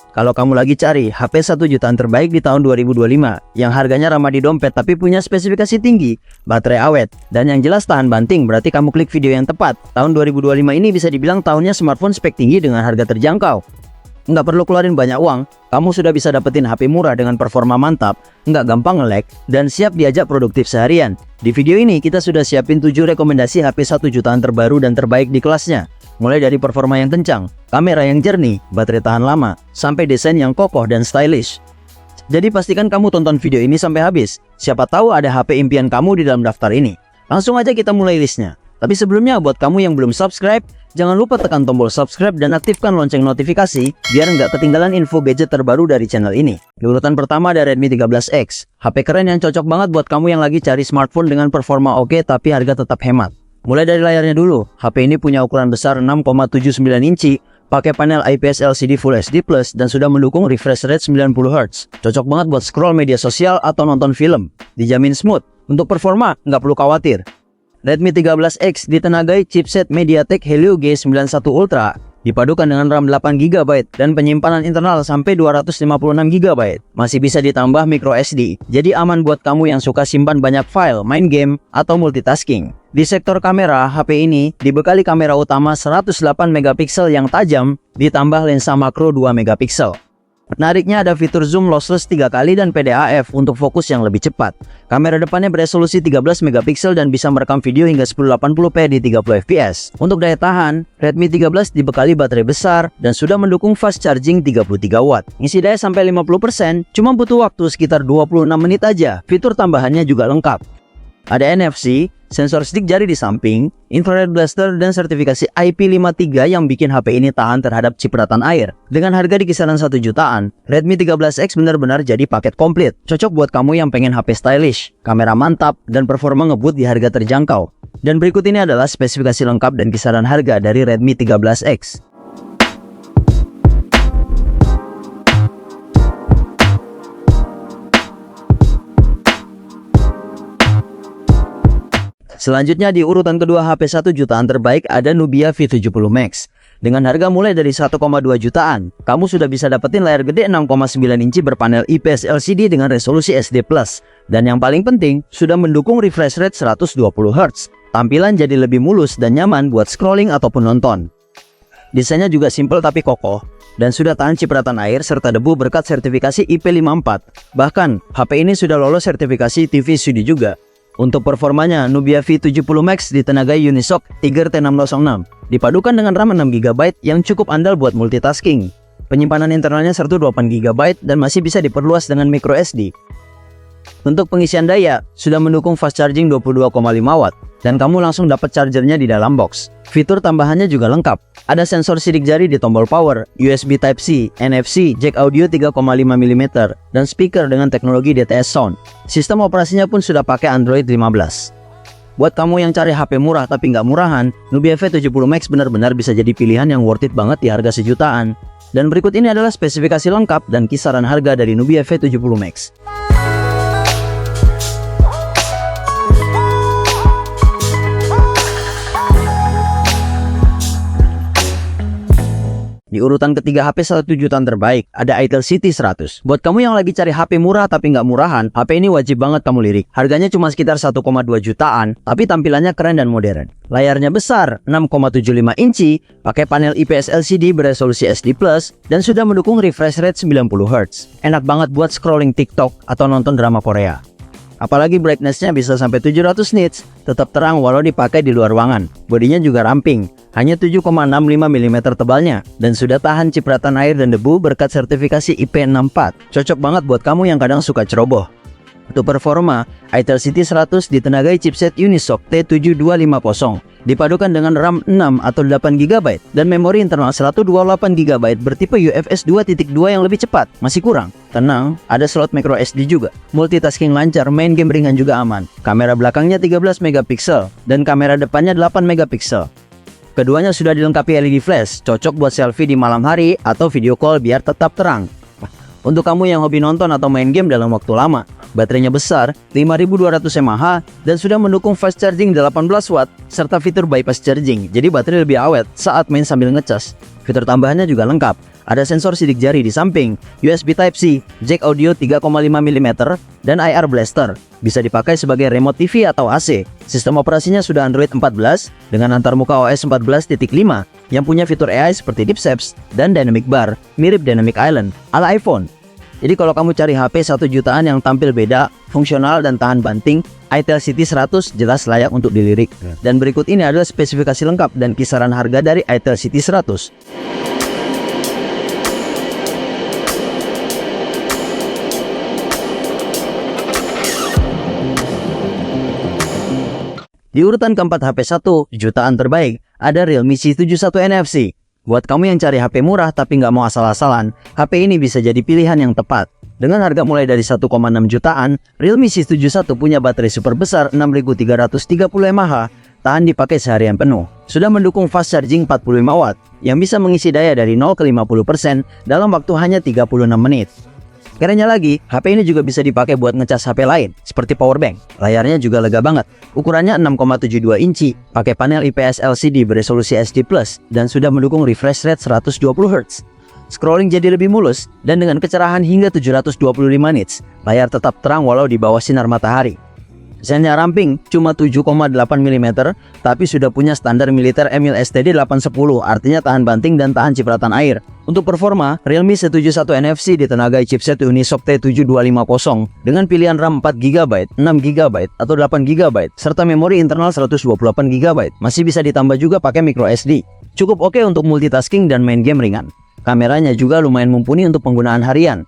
Kalau kamu lagi cari HP 1 jutaan terbaik di tahun 2025 yang harganya ramah di dompet tapi punya spesifikasi tinggi, baterai awet, dan yang jelas tahan banting, berarti kamu klik video yang tepat. Tahun 2025 ini bisa dibilang tahunnya smartphone spek tinggi dengan harga terjangkau. Nggak perlu keluarin banyak uang, kamu sudah bisa dapetin HP murah dengan performa mantap, nggak gampang nge-lag, dan siap diajak produktif seharian. Di video ini kita sudah siapin 7 rekomendasi HP 1 jutaan terbaru dan terbaik di kelasnya. Mulai dari performa yang kencang, kamera yang jernih, baterai tahan lama, sampai desain yang kokoh dan stylish. Jadi pastikan kamu tonton video ini sampai habis. Siapa tahu ada HP impian kamu di dalam daftar ini. Langsung aja kita mulai listnya. Tapi sebelumnya buat kamu yang belum subscribe, jangan lupa tekan tombol subscribe dan aktifkan lonceng notifikasi biar nggak ketinggalan info gadget terbaru dari channel ini. Di urutan pertama ada Redmi 13X. HP keren yang cocok banget buat kamu yang lagi cari smartphone dengan performa oke tapi harga tetap hemat. Mulai dari layarnya dulu, HP ini punya ukuran besar 6,79 inci, pakai panel IPS LCD Full HD+, dan sudah mendukung refresh rate 90Hz. Cocok banget buat scroll media sosial atau nonton film. Dijamin smooth. Untuk performa, nggak perlu khawatir. Redmi 13X ditenagai chipset MediaTek Helio G91 Ultra, dipadukan dengan RAM 8GB dan penyimpanan internal sampai 256GB. Masih bisa ditambah micro SD, jadi aman buat kamu yang suka simpan banyak file, main game, atau multitasking. Di sektor kamera, HP ini dibekali kamera utama 108MP yang tajam, ditambah lensa makro 2MP. Menariknya ada fitur zoom lossless 3 kali dan PDAF untuk fokus yang lebih cepat. Kamera depannya beresolusi 13MP dan bisa merekam video hingga 1080p di 30fps. Untuk daya tahan, Redmi 13 dibekali baterai besar dan sudah mendukung fast charging 33W. Ngisi daya sampai 50%, cuma butuh waktu sekitar 26 menit aja. Fitur tambahannya juga lengkap. Ada NFC, sensor stick jari di samping, infrared blaster, dan sertifikasi IP53 yang bikin HP ini tahan terhadap cipratan air. Dengan harga di kisaran 1 jutaan, Redmi 13X benar-benar jadi paket komplit. Cocok buat kamu yang pengen HP stylish, kamera mantap, dan performa ngebut di harga terjangkau. Dan berikut ini adalah spesifikasi lengkap dan kisaran harga dari Redmi 13X. Selanjutnya di urutan kedua HP 1 jutaan terbaik ada Nubia V70 Max. Dengan harga mulai dari 1,2 jutaan, kamu sudah bisa dapetin layar gede 6,9 inci berpanel IPS LCD dengan resolusi SD+. Dan yang paling penting, sudah mendukung refresh rate 120Hz. Tampilan jadi lebih mulus dan nyaman buat scrolling ataupun nonton. Desainnya juga simple tapi kokoh, dan sudah tahan cipratan air serta debu berkat sertifikasi IP54. Bahkan, HP ini sudah lolos sertifikasi TV Studio juga. Untuk performanya, Nubia V70 Max ditenagai Unisoc Tiger T606, dipadukan dengan RAM 6GB yang cukup andal buat multitasking. Penyimpanan internalnya 128GB dan masih bisa diperluas dengan micro SD. Untuk pengisian daya, sudah mendukung fast charging 22,5W, dan kamu langsung dapat chargernya di dalam box. Fitur tambahannya juga lengkap. Ada sensor sidik jari di tombol power, USB Type-C, NFC, jack audio 3,5mm, dan speaker dengan teknologi DTS Sound. Sistem operasinya pun sudah pakai Android 15. Buat kamu yang cari HP murah tapi nggak murahan, Nubia V70 Max benar-benar bisa jadi pilihan yang worth it banget di harga sejutaan. Dan berikut ini adalah spesifikasi lengkap dan kisaran harga dari Nubia V70 Max. Di urutan ketiga HP 1 jutaan terbaik, ada Itel City 100. Buat kamu yang lagi cari HP murah tapi nggak murahan, HP ini wajib banget kamu lirik. Harganya cuma sekitar 1,2 jutaan, tapi tampilannya keren dan modern. Layarnya besar, 6,75 inci, pakai panel IPS LCD beresolusi SD+, dan sudah mendukung refresh rate 90Hz. Enak banget buat scrolling TikTok atau nonton drama Korea. Apalagi brightness-nya bisa sampai 700 nits, tetap terang walau dipakai di luar ruangan. Bodinya juga ramping, hanya 7,65mm tebalnya, dan sudah tahan cipratan air dan debu berkat sertifikasi IP64. Cocok banget buat kamu yang kadang suka ceroboh. Untuk performa, Itel City 100 ditenagai chipset Unisoc T7250, dipadukan dengan RAM 6 atau 8GB dan memori internal 128GB bertipe UFS 2.2 yang lebih cepat. Masih kurang? Tenang, ada slot micro SD juga. Multitasking lancar, main game ringan juga aman. Kamera belakangnya 13MP dan kamera depannya 8MP. Keduanya sudah dilengkapi LED flash, cocok buat selfie di malam hari atau video call biar tetap terang. Untuk kamu yang hobi nonton atau main game dalam waktu lama, baterainya besar, 5200 mAh, dan sudah mendukung fast charging 18W serta fitur bypass charging, jadi baterai lebih awet saat main sambil ngecas. Fitur tambahannya juga lengkap. Ada sensor sidik jari di samping, USB Type-C, jack audio 3,5 mm, dan IR blaster. Bisa dipakai sebagai remote TV atau AC. Sistem operasinya sudah Android 14 dengan antarmuka OS 14.5 yang punya fitur AI seperti Deep Shapes dan Dynamic Bar, mirip Dynamic Island ala iPhone. Jadi kalau kamu cari HP 1 jutaan yang tampil beda, fungsional dan tahan banting, itel City 100 jelas layak untuk dilirik. Dan berikut ini adalah spesifikasi lengkap dan kisaran harga dari itel City 100. Di urutan keempat HP 1 jutaan terbaik ada Realme C71 NFC. Buat kamu yang cari HP murah tapi nggak mau asal-asalan, HP ini bisa jadi pilihan yang tepat. Dengan harga mulai dari 1,6 jutaan, Realme C71 punya baterai super besar 6330 mAh, tahan dipakai seharian penuh. Sudah mendukung fast charging 45 watt, yang bisa mengisi daya dari 0 ke 50% dalam waktu hanya 36 menit. Kerennya lagi, HP ini juga bisa dipakai buat ngecas HP lain, seperti powerbank. Layarnya juga lega banget. Ukurannya 6,72 inci, pakai panel IPS LCD beresolusi HD+, dan sudah mendukung refresh rate 120 Hz. Scrolling jadi lebih mulus, dan dengan kecerahan hingga 725 nits. Layar tetap terang walau di bawah sinar matahari. Desainnya ramping, cuma 7,8 mm, tapi sudah punya standar militer EMIL STD 810, artinya tahan banting dan tahan cipratan air. Untuk performa, Realme C71 NFC ditenagai chipset Unisoc T7250 dengan pilihan RAM 4GB, 6GB, atau 8GB, serta memori internal 128GB. Masih bisa ditambah juga pakai microSD. Cukup oke untuk multitasking dan main game ringan. Kameranya juga lumayan mumpuni untuk penggunaan harian.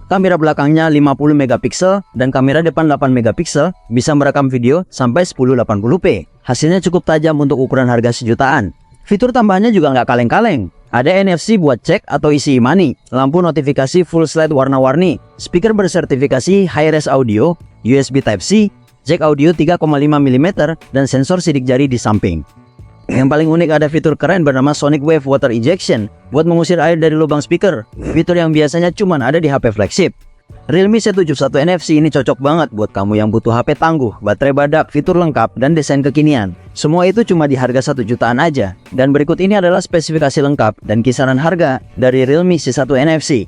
Kamera belakangnya 50 megapiksel dan kamera depan 8 megapiksel, bisa merekam video sampai 1080p. Hasilnya cukup tajam untuk ukuran harga sejutaan. Fitur tambahannya juga nggak kaleng-kaleng. Ada NFC buat cek atau isi e-money, lampu notifikasi full slide warna-warni, speaker bersertifikasi high-res audio, USB Type-C, jack audio 3,5 mm, dan sensor sidik jari di samping. Yang paling unik ada fitur keren bernama Sonic Wave Water Ejection buat mengusir air dari lubang speaker. Fitur yang biasanya cuma ada di HP flagship. Realme C71 NFC ini cocok banget buat kamu yang butuh HP tangguh, baterai badak, fitur lengkap, dan desain kekinian. Semua itu cuma di harga 1 jutaan aja. Dan berikut ini adalah spesifikasi lengkap dan kisaran harga dari Realme C1 NFC.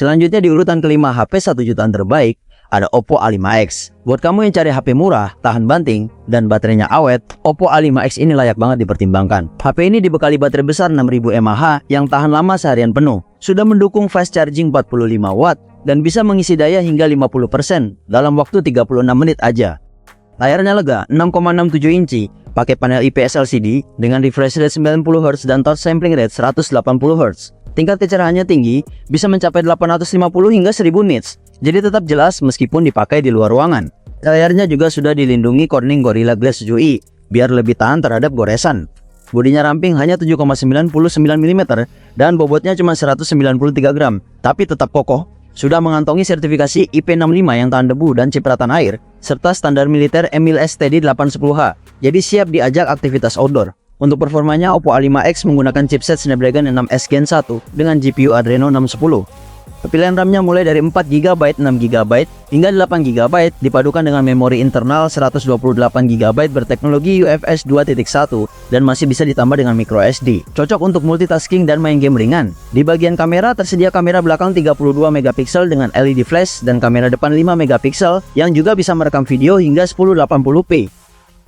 Selanjutnya di urutan kelima HP 1 jutaan terbaik ada Oppo A5X. Buat kamu yang cari HP murah, tahan banting, dan baterainya awet, Oppo A5X ini layak banget dipertimbangkan. HP ini dibekali baterai besar 6000 mAh yang tahan lama seharian penuh. Sudah mendukung fast charging 45 watt dan bisa mengisi daya hingga 50% dalam waktu 36 menit aja. Layarnya lega 6,67 inci, pakai panel IPS LCD dengan refresh rate 90 Hz dan touch sampling rate 180 Hz. Tingkat kecerahannya tinggi, bisa mencapai 850 hingga 1000 nits, jadi tetap jelas meskipun dipakai di luar ruangan. Layarnya juga sudah dilindungi Corning Gorilla Glass 7i, biar lebih tahan terhadap goresan. Bodinya ramping hanya 7,99 mm dan bobotnya cuma 193 gram, tapi tetap kokoh. Sudah mengantongi sertifikasi IP65 yang tahan debu dan cipratan air, serta standar militer EMIL STD 810H, jadi siap diajak aktivitas outdoor. Untuk performanya, Oppo A5X menggunakan chipset Snapdragon 6S Gen 1 dengan GPU Adreno 610. Pilihan RAM-nya mulai dari 4GB, 6GB, hingga 8GB dipadukan dengan memori internal 128GB berteknologi UFS 2.1 dan masih bisa ditambah dengan microSD. Cocok untuk multitasking dan main game ringan. Di bagian kamera tersedia kamera belakang 32MP dengan LED flash dan kamera depan 5MP yang juga bisa merekam video hingga 1080p.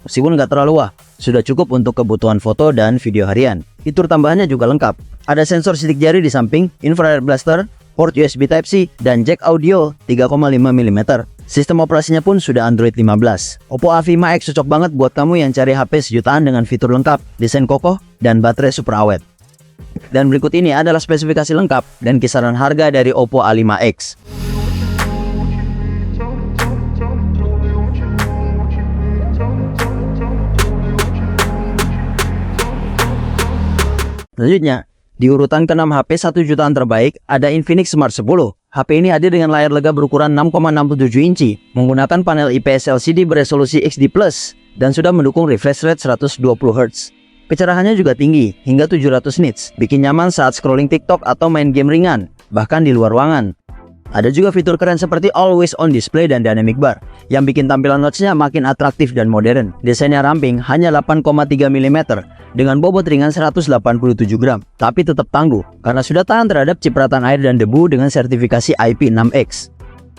Meskipun nggak terlalu wah, sudah cukup untuk kebutuhan foto dan video harian. Fitur tambahannya juga lengkap. Ada sensor sidik jari di samping, infrared blaster, port USB Type-C, dan jack audio 3,5 mm. Sistem operasinya pun sudah Android 15. Oppo A5X cocok banget buat kamu yang cari HP sejutaan dengan fitur lengkap, desain kokoh, dan baterai super awet. Dan berikut ini adalah spesifikasi lengkap dan kisaran harga dari Oppo A5X. Selanjutnya, di urutan ke-6 HP 1 jutaan terbaik ada Infinix Smart 10. HP ini hadir dengan layar lega berukuran 6,67 inci, menggunakan panel IPS LCD beresolusi XD+, dan sudah mendukung refresh rate 120 Hz. Kecerahannya juga tinggi, hingga 700 nits, bikin nyaman saat scrolling TikTok atau main game ringan, bahkan di luar ruangan. Ada juga fitur keren seperti Always On Display dan Dynamic Bar yang bikin tampilan notch-nya makin atraktif dan modern. Desainnya ramping, hanya 8,3 mm dengan bobot ringan 187 gram, tapi tetap tangguh karena sudah tahan terhadap cipratan air dan debu dengan sertifikasi IP6X.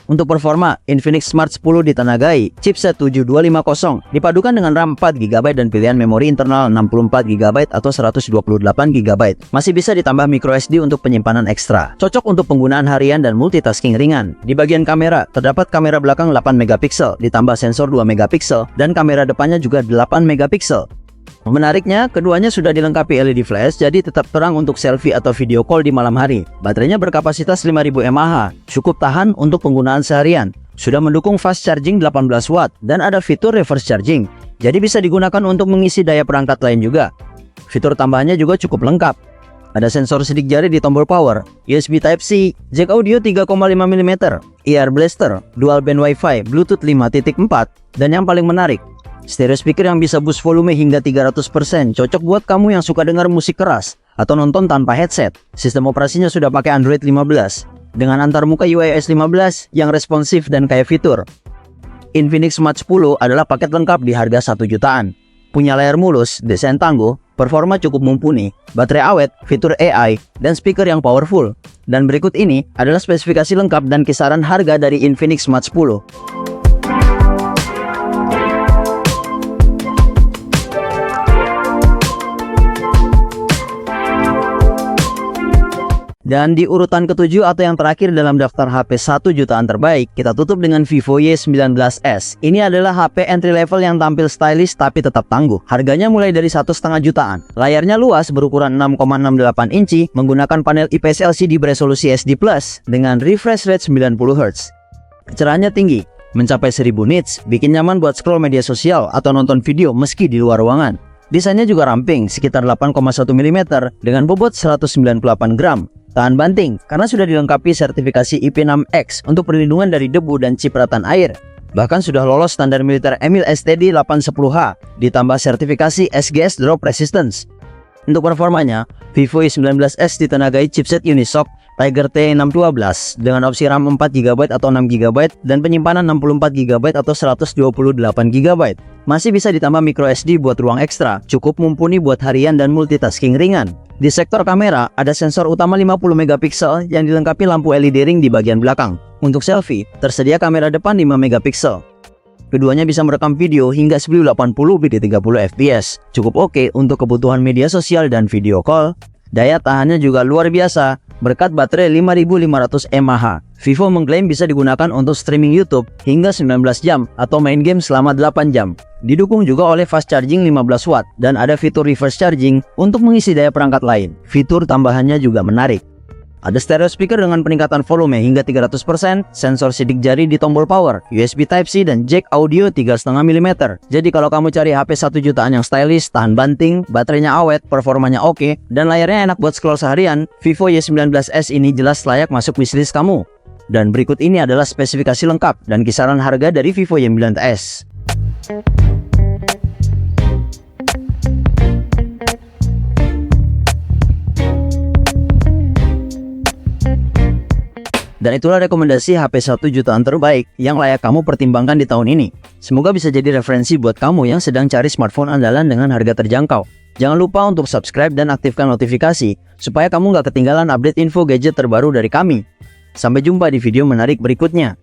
Untuk performa, Infinix Smart 10 ditenagai chipset 7250 dipadukan dengan RAM 4GB dan pilihan memori internal 64GB atau 128GB. Masih bisa ditambah microSD untuk penyimpanan ekstra. Cocok untuk penggunaan harian dan multitasking ringan. Di bagian kamera, terdapat kamera belakang 8MP ditambah sensor 2MP dan kamera depannya juga 8MP. Menariknya, keduanya sudah dilengkapi LED flash, jadi tetap terang untuk selfie atau video call di malam hari. Baterainya berkapasitas 5000 mAh, cukup tahan untuk penggunaan seharian. Sudah mendukung fast charging 18 watt dan ada fitur reverse charging, jadi bisa digunakan untuk mengisi daya perangkat lain juga. Fitur tambahannya juga cukup lengkap. Ada sensor sidik jari di tombol power, USB Type-C, jack audio 3,5 mm, ear blaster, dual band Wi-Fi, Bluetooth 5.4, dan yang paling menarik, stereo speaker yang bisa boost volume hingga 300%, cocok buat kamu yang suka dengar musik keras atau nonton tanpa headset. Sistem operasinya sudah pakai Android 15 dengan antarmuka iOS 15 yang responsif dan kaya fitur. Infinix Smart 10 adalah paket lengkap di harga 1 jutaan. Punya layar mulus, desain tangguh, performa cukup mumpuni, baterai awet, fitur AI, dan speaker yang powerful. Dan berikut ini adalah spesifikasi lengkap dan kisaran harga dari Infinix Smart 10. Dan di urutan ke-7 atau yang terakhir dalam daftar HP 1 jutaan terbaik, kita tutup dengan Vivo Y19s. Ini adalah HP entry level yang tampil stylish tapi tetap tangguh. Harganya mulai dari 1,5 jutaan. Layarnya luas berukuran 6,68 inci menggunakan panel IPS LCD beresolusi SD+ dengan refresh rate 90Hz. Kecerahannya tinggi, mencapai 1000 nits, bikin nyaman buat scroll media sosial atau nonton video meski di luar ruangan. Desainnya juga ramping, sekitar 8,1 mm dengan bobot 198 gram. Tahan banting karena sudah dilengkapi sertifikasi IP6X untuk perlindungan dari debu dan cipratan air. Bahkan sudah lolos standar militer EMIL STD 810H ditambah sertifikasi SGS Drop Resistance. Untuk performanya, Vivo Y19s ditenagai chipset Unisoc Tiger T612 dengan opsi RAM 4GB atau 6GB dan penyimpanan 64GB atau 128GB. Masih bisa ditambah microSD buat ruang ekstra, cukup mumpuni buat harian dan multitasking ringan. Di sektor kamera, ada sensor utama 50MP yang dilengkapi lampu LED ring di bagian belakang. Untuk selfie, tersedia kamera depan 5MP. Keduanya bisa merekam video hingga 1080p di 30fps. Cukup oke untuk kebutuhan media sosial dan video call. Daya tahannya juga luar biasa, berkat baterai 5500 mAh. Vivo mengklaim bisa digunakan untuk streaming YouTube hingga 19 jam atau main game selama 8 jam. Didukung juga oleh fast charging 15 watt dan ada fitur reverse charging untuk mengisi daya perangkat lain. Fitur tambahannya juga menarik. Ada stereo speaker dengan peningkatan volume hingga 300%, sensor sidik jari di tombol power, USB Type-C dan jack audio 3,5 mm. Jadi kalau kamu cari HP 1 jutaan yang stylish, tahan banting, baterainya awet, performanya oke, dan layarnya enak buat scroll seharian, Vivo Y19s ini jelas layak masuk wishlist kamu. Dan berikut ini adalah spesifikasi lengkap dan kisaran harga dari Vivo Y19s. Dan itulah rekomendasi HP 1 jutaan terbaik yang layak kamu pertimbangkan di tahun ini. Semoga bisa jadi referensi buat kamu yang sedang cari smartphone andalan dengan harga terjangkau. Jangan lupa untuk subscribe dan aktifkan notifikasi supaya kamu nggak ketinggalan update info gadget terbaru dari kami. Sampai jumpa di video menarik berikutnya.